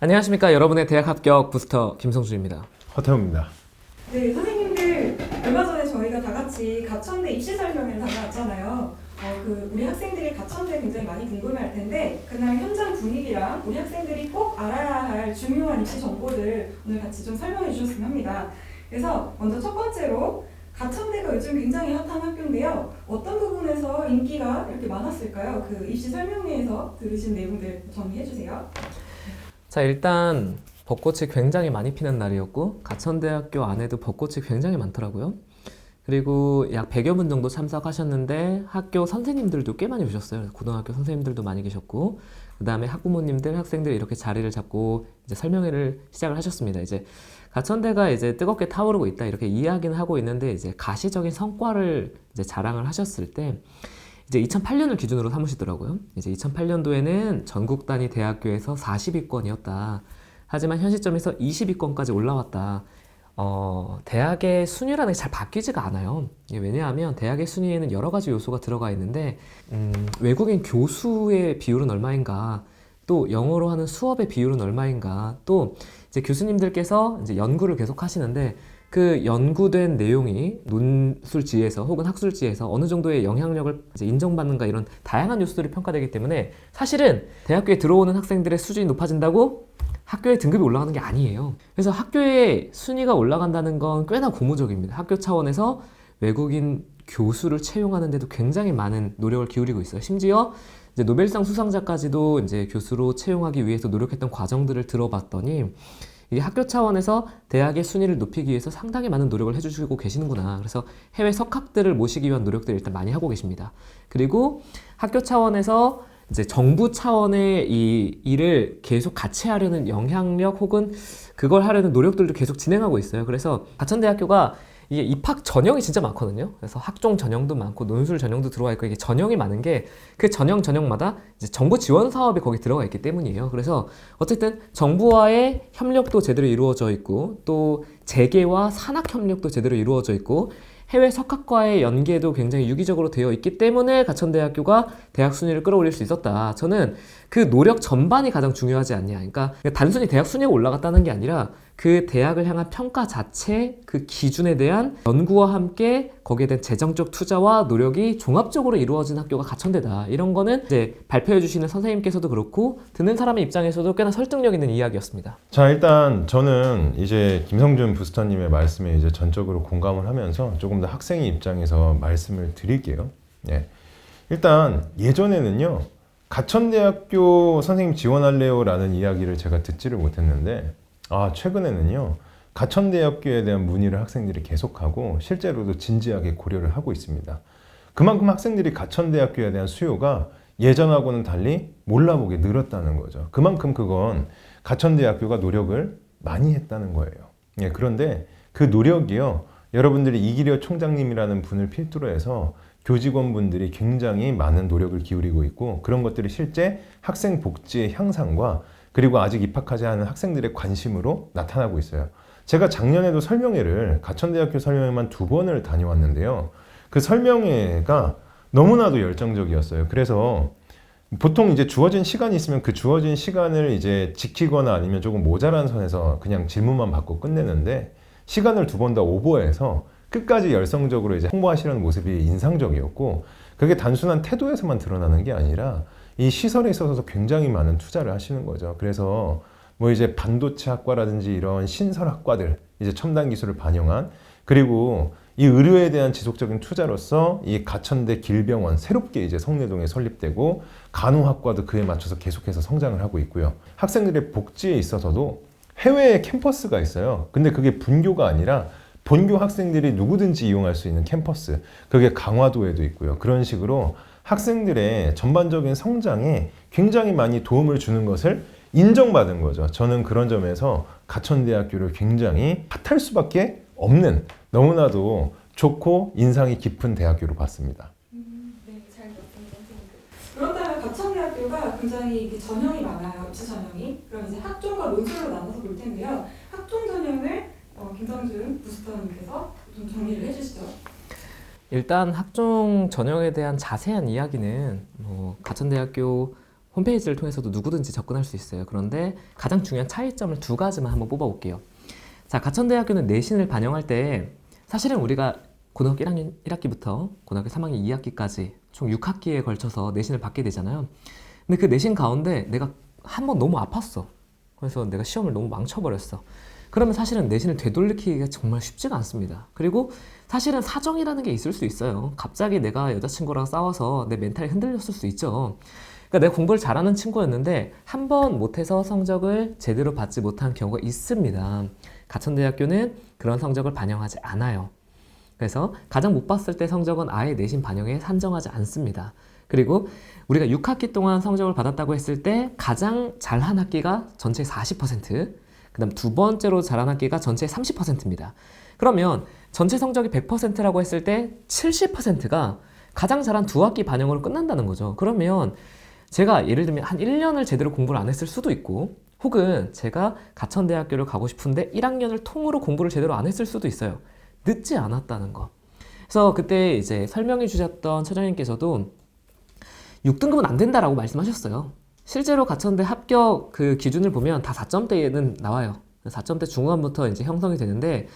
안녕하십니까. 여러분의 대학 합격 부스터 김성준입니다. 허태웅입니다. 네, 선생님들 얼마 전에 저희가 다 같이 가천대 입시 설명회를 다녀왔잖아요. 우리 학생들이 가천대 굉장히 많이 궁금해할 텐데 그날 현장 분위기랑 우리 학생들이 꼭 알아야 할 중요한 입시 정보들 오늘 같이 좀 설명해 주셨으면 합니다. 그래서 먼저 첫 번째로 가천대가 요즘 굉장히 핫한 학교인데요. 어떤 부분에서 인기가 이렇게 많았을까요? 그 입시 설명회에서 들으신 내용들 정리해 주세요. 자, 일단 벚꽃이 굉장히 많이 피는 날이었고 가천대학교 안에도 벚꽃이 굉장히 많더라고요. 그리고 약 100여 분 정도 참석하셨는데 학교 선생님들도 꽤 많이 오셨어요. 고등학교 선생님들도 많이 계셨고 그 다음에 학부모님들, 학생들 이렇게 자리를 잡고 이제 설명회를 시작을 하셨습니다. 이제 가천대가 이제 뜨겁게 타오르고 있다 이렇게 이야기는 하고 있는데 이제 가시적인 성과를 이제 자랑을 하셨을 때 이제 2008년을 기준으로 삼으시더라고요. 이제 2008년도에는 전국 단위 대학교에서 40위권이었다. 하지만 현 시점에서 20위권까지 올라왔다. 대학의 순위라는 게 잘 바뀌지가 않아요. 이게 왜냐하면 대학의 순위에는 여러 가지 요소가 들어가 있는데 외국인 교수의 비율은 얼마인가, 또 영어로 하는 수업의 비율은 얼마인가, 또 이제 교수님들께서 이제 연구를 계속 하시는데 그 연구된 내용이 논술지에서 혹은 학술지에서 어느 정도의 영향력을 이제 인정받는가 이런 다양한 요소들이 평가되기 때문에 사실은 대학교에 들어오는 학생들의 수준이 높아진다고 학교의 등급이 올라가는 게 아니에요. 그래서 학교의 순위가 올라간다는 건 꽤나 고무적입니다. 학교 차원에서 외국인 교수를 채용하는 데도 굉장히 많은 노력을 기울이고 있어요. 심지어 이제 노벨상 수상자까지도 이제 교수로 채용하기 위해서 노력했던 과정들을 들어봤더니 이게 학교 차원에서 대학의 순위를 높이기 위해서 상당히 많은 노력을 해주시고 계시는구나. 그래서 해외 석학들을 모시기 위한 노력들을 일단 많이 하고 계십니다. 그리고 학교 차원에서 이제 정부 차원의 이 일을 계속 같이 하려는 영향력 혹은 그걸 하려는 노력들도 계속 진행하고 있어요. 그래서 가천대학교가 이게 입학 전형이 진짜 많거든요. 그래서 학종 전형도 많고 논술 전형도 들어와 있고 이게 전형이 많은 게 그 전형마다 이제 정부 지원 사업이 거기 들어가 있기 때문이에요. 그래서 어쨌든 정부와의 협력도 제대로 이루어져 있고 또 재계와 산학 협력도 제대로 이루어져 있고 해외 석학과의 연계도 굉장히 유기적으로 되어 있기 때문에 가천대학교가 대학 순위를 끌어올릴 수 있었다. 저는 그 노력 전반이 가장 중요하지 않냐. 그러니까 단순히 대학 순위가 올라갔다는 게 아니라 그 대학을 향한 평가 자체, 그 기준에 대한 연구와 함께 거기에 대한 재정적 투자와 노력이 종합적으로 이루어진 학교가 가천대다. 이런 거는 이제 발표해 주시는 선생님께서도 그렇고 듣는 사람의 입장에서도 꽤나 설득력 있는 이야기였습니다. 자, 일단 저는 이제 김성준 부스터님의 말씀에 이제 전적으로 공감을 하면서 조금 더 학생의 입장에서 말씀을 드릴게요. 예. 일단 예전에는요, 가천대학교 선생님 지원할래요? 라는 이야기를 제가 듣지를 못했는데, 최근에는요, 가천대학교에 대한 문의를 학생들이 계속하고 실제로도 진지하게 고려를 하고 있습니다. 그만큼 학생들이 가천대학교에 대한 수요가 예전하고는 달리 몰라보게 늘었다는 거죠. 그만큼 그건 가천대학교가 노력을 많이 했다는 거예요. 예, 그런데 그 노력이요, 여러분들이 이기려 총장님이라는 분을 필두로 해서 교직원분들이 굉장히 많은 노력을 기울이고 있고 그런 것들이 실제 학생 복지의 향상과 그리고 아직 입학하지 않은 학생들의 관심으로 나타나고 있어요. 제가 작년에도 설명회를 가천대학교 설명회만 2번을 다녀왔는데요. 그 설명회가 너무나도 열정적이었어요. 그래서 보통 이제 주어진 시간이 있으면 그 주어진 시간을 이제 지키거나 아니면 조금 모자란 선에서 그냥 질문만 받고 끝내는데 시간을 2번 다 오버해서 끝까지 열성적으로 이제 홍보하시려는 모습이 인상적이었고 그게 단순한 태도에서만 드러나는 게 아니라 이 시설에 있어서 굉장히 많은 투자를 하시는 거죠. 그래서 뭐 이제 반도체 학과라든지 이런 신설학과들 이제 첨단 기술을 반영한 그리고 이 의료에 대한 지속적인 투자로서 이 가천대 길병원 새롭게 이제 성내동에 설립되고 간호학과도 그에 맞춰서 계속해서 성장을 하고 있고요. 학생들의 복지에 있어서도 해외에 캠퍼스가 있어요. 근데 그게 분교가 아니라 본교 학생들이 누구든지 이용할 수 있는 캠퍼스, 그게 강화도에도 있고요. 그런 식으로 학생들의 전반적인 성장에 굉장히 많이 도움을 주는 것을 인정받은 거죠. 저는 그런 점에서 가천대학교를 굉장히 핫할 수밖에 없는 너무나도 좋고 인상이 깊은 대학교로 봤습니다. 네, 잘 들었습니다, 선생님들. 그렇다면 가천대학교가 굉장히 이게 전형이 많아요, 입시 전형이. 그럼 이제 학종과 논술로 나눠서 볼 텐데요. 학종 전형을 김성준 부스터님께서 좀 정리를 해주시죠. 일단 학종 전형에 대한 자세한 이야기는 가천대학교 홈페이지를 통해서도 누구든지 접근할 수 있어요. 그런데 가장 중요한 차이점을 두 가지만 한번 뽑아볼게요. 자, 가천대학교는 내신을 반영할 때 사실은 우리가 고등학교 1학년 1학기부터 고등학교 3학년 2학기까지 총 6학기에 걸쳐서 내신을 받게 되잖아요. 근데 그 내신 가운데 내가 한 번 너무 아팠어. 그래서 내가 시험을 너무 망쳐버렸어. 그러면 사실은 내신을 되돌리기가 정말 쉽지가 않습니다. 그리고 사실은 사정이라는 게 있을 수 있어요. 갑자기 내가 여자친구랑 싸워서 내 멘탈이 흔들렸을 수 있죠. 그러니까 내가 공부를 잘하는 친구였는데 한 번 못해서 성적을 제대로 받지 못한 경우가 있습니다. 가천대학교는 그런 성적을 반영하지 않아요. 그래서 가장 못 봤을 때 성적은 아예 내신 반영에 산정하지 않습니다. 그리고 우리가 6학기 동안 성적을 받았다고 했을 때 가장 잘한 학기가 전체의 40%, 그 다음 두 번째로 잘한 학기가 전체의 30%입니다. 그러면 전체 성적이 100%라고 했을 때 70%가 가장 잘한 두 학기 반영으로 끝난다는 거죠. 그러면 제가 예를 들면 한 1년을 제대로 공부를 안 했을 수도 있고, 혹은 제가 가천대학교를 가고 싶은데 1학년을 통으로 공부를 제대로 안 했을 수도 있어요. 늦지 않았다는 거. 그래서 그때 이제 설명해 주셨던 처장님께서도 6등급은 안 된다라고 말씀하셨어요. 실제로 가천대 합격 그 기준을 보면 다 4점대는 나와요. 4점대 중후반부터 이제 형성이 되는데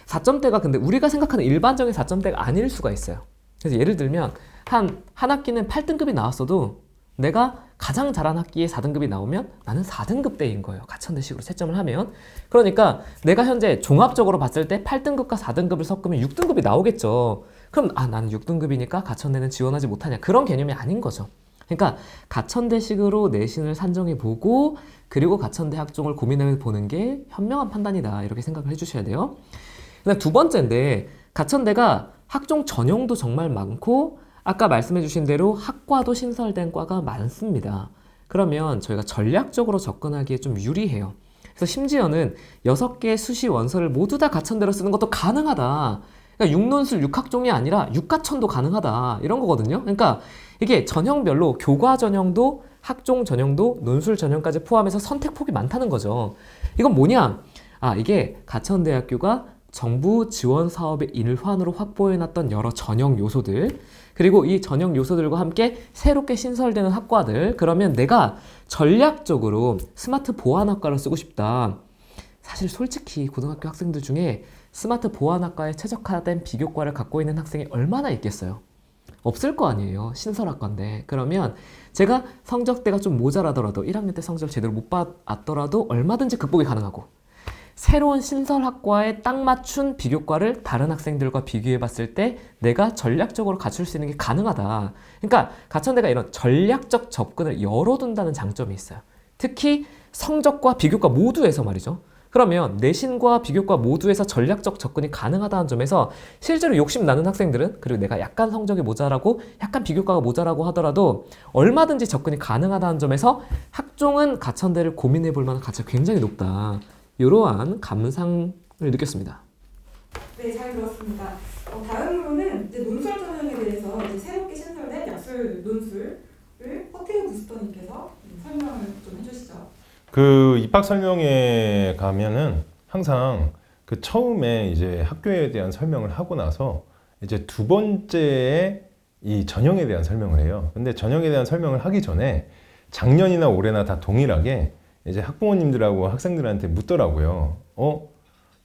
4점대가 근데 우리가 생각하는 일반적인 4점대가 아닐 수가 있어요. 그래서 예를 들면 한 학기는 8등급이 나왔어도 내가 가장 잘한 학기에 4등급이 나오면 나는 4등급대인 거예요. 가천대식으로 채점을 하면. 그러니까 내가 현재 종합적으로 봤을 때 8등급과 4등급을 섞으면 6등급이 나오겠죠. 그럼 나는 6등급이니까 가천대는 지원하지 못하냐. 그런 개념이 아닌 거죠. 그러니까 가천대식으로 내신을 산정해보고 그리고 가천대 학종을 고민해보는 게 현명한 판단이다. 이렇게 생각을 해주셔야 돼요. 그다음 두 번째인데 가천대가 학종 전형도 정말 많고 아까 말씀해 주신 대로 학과도 신설된 과가 많습니다. 그러면 저희가 전략적으로 접근하기에 좀 유리해요. 그래서 심지어는 6개의 수시 원서를 모두 다 가천대로 쓰는 것도 가능하다. 그러니까 6논술 6학종이 아니라 6가천도 가능하다. 이런 거거든요. 그러니까 이게 전형별로 교과 전형도 학종 전형도 논술 전형까지 포함해서 선택폭이 많다는 거죠. 이건 뭐냐? 이게 가천대학교가 정부 지원 사업의 일환으로 확보해놨던 여러 전형 요소들, 그리고 이 전형 요소들과 함께 새롭게 신설되는 학과들, 그러면 내가 전략적으로 스마트 보안학과를 쓰고 싶다. 사실 솔직히 고등학교 학생들 중에 스마트 보안학과에 최적화된 비교과를 갖고 있는 학생이 얼마나 있겠어요? 없을 거 아니에요. 신설학과인데. 그러면 제가 성적대가 좀 모자라더라도 1학년 때 성적을 제대로 못 받았더라도 얼마든지 극복이 가능하고, 새로운 신설학과에 딱 맞춘 비교과를 다른 학생들과 비교해 봤을 때 내가 전략적으로 갖출 수 있는 게 가능하다. 그러니까 가천대가 이런 전략적 접근을 열어둔다는 장점이 있어요. 특히 성적과 비교과 모두에서 말이죠. 그러면 내신과 비교과 모두에서 전략적 접근이 가능하다는 점에서 실제로 욕심 나는 학생들은, 그리고 내가 약간 성적이 모자라고 약간 비교과가 모자라고 하더라도 얼마든지 접근이 가능하다는 점에서 학종은 가천대를 고민해 볼 만한 가치가 굉장히 높다. 이러한 감상을 느꼈습니다. 네, 잘 들었습니다. 다음으로는 이제 논술 전형에 대해서 이제 새롭게 신설된 약술 논술을 허태우 부스터님께서 설명을 좀 해주시죠. 그 입학 설명회 가면은 항상 그 처음에 이제 학교에 대한 설명을 하고 나서 이제 두 번째에 이 전형에 대한 설명을 해요. 근데 전형에 대한 설명을 하기 전에 작년이나 올해나 다 동일하게 이제 학부모님들하고 학생들한테 묻더라고요.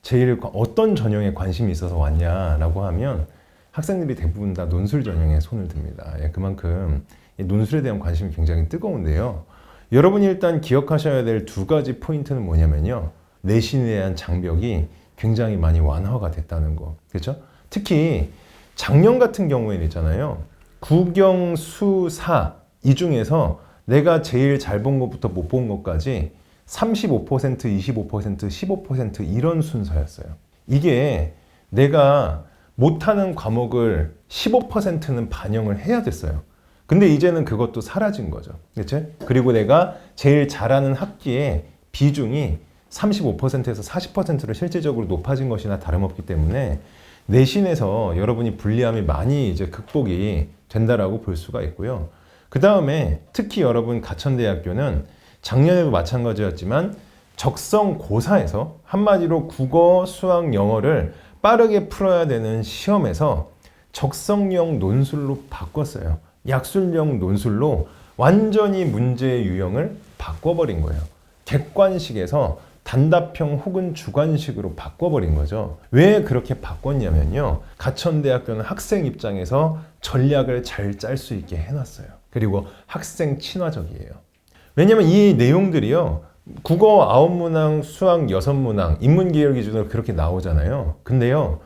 제일 어떤 전형에 관심이 있어서 왔냐라고 하면 학생들이 대부분 다 논술 전형에 손을 듭니다. 그만큼 이 논술에 대한 관심이 굉장히 뜨거운데요. 여러분이 일단 기억하셔야 될 두 가지 포인트는 뭐냐면요. 내신에 대한 장벽이 굉장히 많이 완화가 됐다는 거. 그렇죠? 특히 작년 같은 경우에는 있잖아요. 국영, 수, 사 이 중에서 내가 제일 잘 본 것부터 못 본 것까지 35%, 25%, 15% 이런 순서였어요. 이게 내가 못하는 과목을 15%는 반영을 해야 됐어요. 근데 이제는 그것도 사라진 거죠. 그치? 그리고 내가 제일 잘하는 학기에 비중이 35%에서 40%로 실질적으로 높아진 것이나 다름없기 때문에 내신에서 여러분이 불리함이 많이 이제 극복이 된다라고 볼 수가 있고요. 그 다음에 특히 여러분 가천대학교는 작년에도 마찬가지였지만 적성고사에서 한마디로 국어, 수학, 영어를 빠르게 풀어야 되는 시험에서 적성형 논술로 바꿨어요. 약술형 논술로 완전히 문제의 유형을 바꿔버린 거예요. 객관식에서 단답형 혹은 주관식으로 바꿔버린 거죠. 왜 그렇게 바꿨냐면요. 가천대학교는 학생 입장에서 전략을 잘 짤 수 있게 해놨어요. 그리고 학생 친화적이에요. 왜냐면 이 내용들이요. 국어 9문항, 수학 6문항, 인문계열 기준으로 그렇게 나오잖아요. 근데요.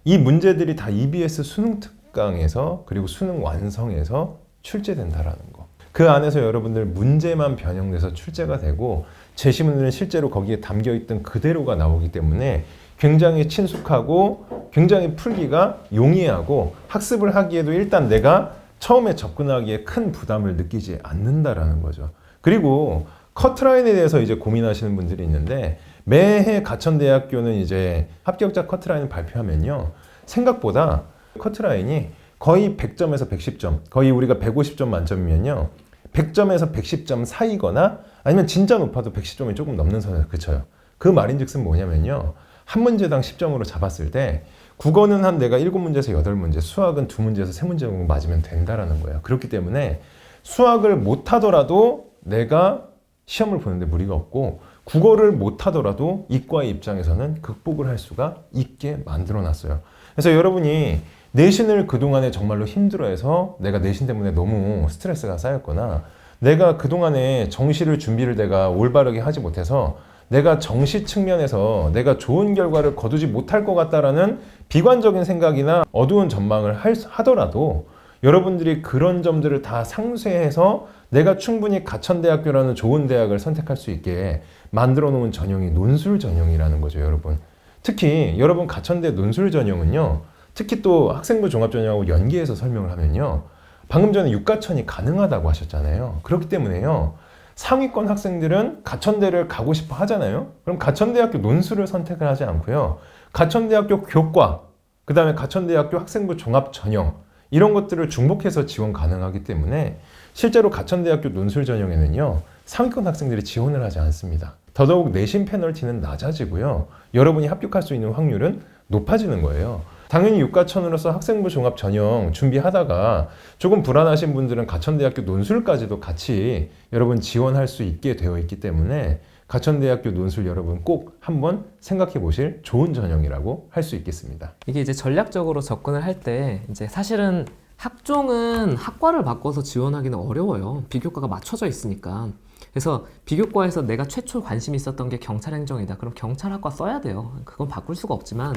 이 문제들이 다 EBS 수능 특강에서 그리고 수능 완성에서 출제된다라는 거. 그 안에서 여러분들 문제만 변형돼서 출제가 되고 제시문은 실제로 거기에 담겨있던 그대로가 나오기 때문에 굉장히 친숙하고 굉장히 풀기가 용이하고 학습을 하기에도 일단 내가 처음에 접근하기에 큰 부담을 느끼지 않는다라는 거죠. 그리고 커트라인에 대해서 이제 고민하시는 분들이 있는데 매해 가천대학교는 이제 합격자 커트라인을 발표하면요. 생각보다 커트라인이 거의 100점에서 110점, 거의 우리가 150점 만점이면요. 100점에서 110점 사이거나 아니면 진짜 높아도 110점이 조금 넘는 선에서 그쳐요. 그 말인즉슨 뭐냐면요. 한 문제당 10점으로 잡았을 때 국어는 한 내가 7문제에서 8문제, 수학은 2문제에서 3문제 정도 맞으면 된다라는 거예요. 그렇기 때문에 수학을 못하더라도 내가 시험을 보는데 무리가 없고 국어를 못하더라도 이과의 입장에서는 극복을 할 수가 있게 만들어놨어요. 그래서 여러분이 내신을 그동안에 정말로 힘들어해서 내가 내신 때문에 너무 스트레스가 쌓였거나 내가 그동안에 정시를 준비를 내가 올바르게 하지 못해서 내가 정시 측면에서 내가 좋은 결과를 거두지 못할 것 같다라는 비관적인 생각이나 어두운 전망을 하더라도 여러분들이 그런 점들을 다 상쇄해서 내가 충분히 가천대학교라는 좋은 대학을 선택할 수 있게 만들어 놓은 전형이 논술 전형이라는 거죠, 여러분. 특히 여러분 가천대 논술 전형은요. 특히 또 학생부 종합전형하고 연계해서 설명을 하면요. 방금 전에 육가천이 가능하다고 하셨잖아요. 그렇기 때문에요. 상위권 학생들은 가천대를 가고 싶어 하잖아요. 그럼 가천대학교 논술을 선택을 하지 않고요. 가천대학교 교과, 그 다음에 가천대학교 학생부 종합전형 이런 것들을 중복해서 지원 가능하기 때문에 실제로 가천대학교 논술 전형에는요. 상위권 학생들이 지원을 하지 않습니다. 더더욱 내신 페널티는 낮아지고요. 여러분이 합격할 수 있는 확률은 높아지는 거예요. 당연히 육가천으로서 학생부 종합 전형 준비하다가 조금 불안하신 분들은 가천대학교 논술까지도 같이 여러분 지원할 수 있게 되어 있기 때문에 가천대학교 논술 여러분 꼭 한번 생각해 보실 좋은 전형이라고 할 수 있겠습니다. 이게 이제 전략적으로 접근을 할 때 이제 사실은 학종은 학과를 바꿔서 지원하기는 어려워요. 비교과가 맞춰져 있으니까. 그래서 비교과에서 내가 최초 관심이 있었던 게 경찰행정이다. 그럼 경찰학과 써야 돼요. 그건 바꿀 수가 없지만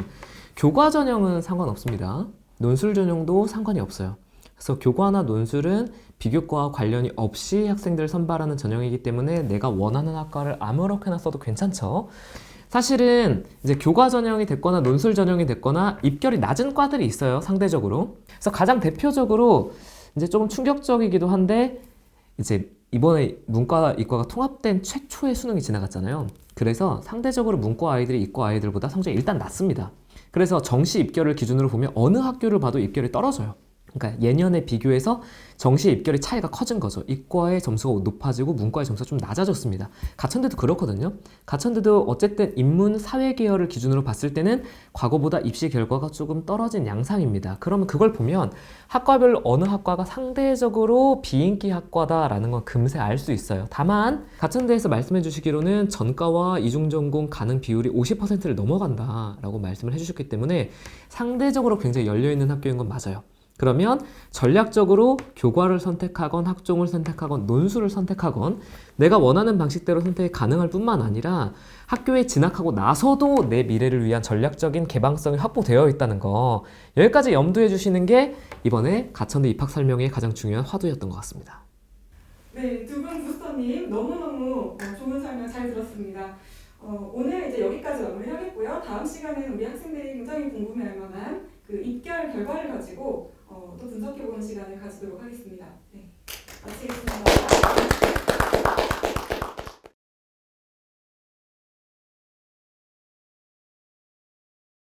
교과 전형은 상관없습니다. 논술 전형도 상관이 없어요. 그래서 교과나 논술은 비교과와 관련이 없이 학생들을 선발하는 전형이기 때문에 내가 원하는 학과를 아무렇게나 써도 괜찮죠. 사실은 이제 교과 전형이 됐거나 논술 전형이 됐거나 입결이 낮은 과들이 있어요, 상대적으로. 그래서 가장 대표적으로 이제 조금 충격적이기도 한데 이제 이번에 문과, 이과가 통합된 최초의 수능이 지나갔잖아요. 그래서 상대적으로 문과 아이들이 이과 아이들보다 성적이 일단 낮습니다. 그래서 정시 입결을 기준으로 보면 어느 학교를 봐도 입결이 떨어져요. 그러니까 예년에 비교해서 정시 입결의 차이가 커진 거죠. 이과의 점수가 높아지고 문과의 점수가 좀 낮아졌습니다. 가천대도 그렇거든요. 가천대도 어쨌든 인문 사회 계열을 기준으로 봤을 때는 과거보다 입시 결과가 조금 떨어진 양상입니다. 그러면 그걸 보면 학과별로 어느 학과가 상대적으로 비인기 학과다라는 건 금세 알 수 있어요. 다만 가천대에서 말씀해 주시기로는 전과와 이중전공 가능 비율이 50%를 넘어간다라고 말씀을 해주셨기 때문에 상대적으로 굉장히 열려있는 학교인 건 맞아요. 그러면 전략적으로 교과를 선택하건 학종을 선택하건 논술을 선택하건 내가 원하는 방식대로 선택이 가능할 뿐만 아니라 학교에 진학하고 나서도 내 미래를 위한 전략적인 개방성이 확보되어 있다는 거, 여기까지 염두해 주시는 게 이번에 가천대 입학 설명의 가장 중요한 화두였던 것 같습니다. 네, 두 분 부스터님 너무너무 좋은 설명 잘 들었습니다. 오늘 이제 여기까지 마무리하겠고요. 다음 시간에는 우리 학생들이 굉장히 궁금해할 만한 그 입결 결과를 가지고 또 분석해보는 시간을 가지도록 하겠습니다. 네, 마치겠습니다.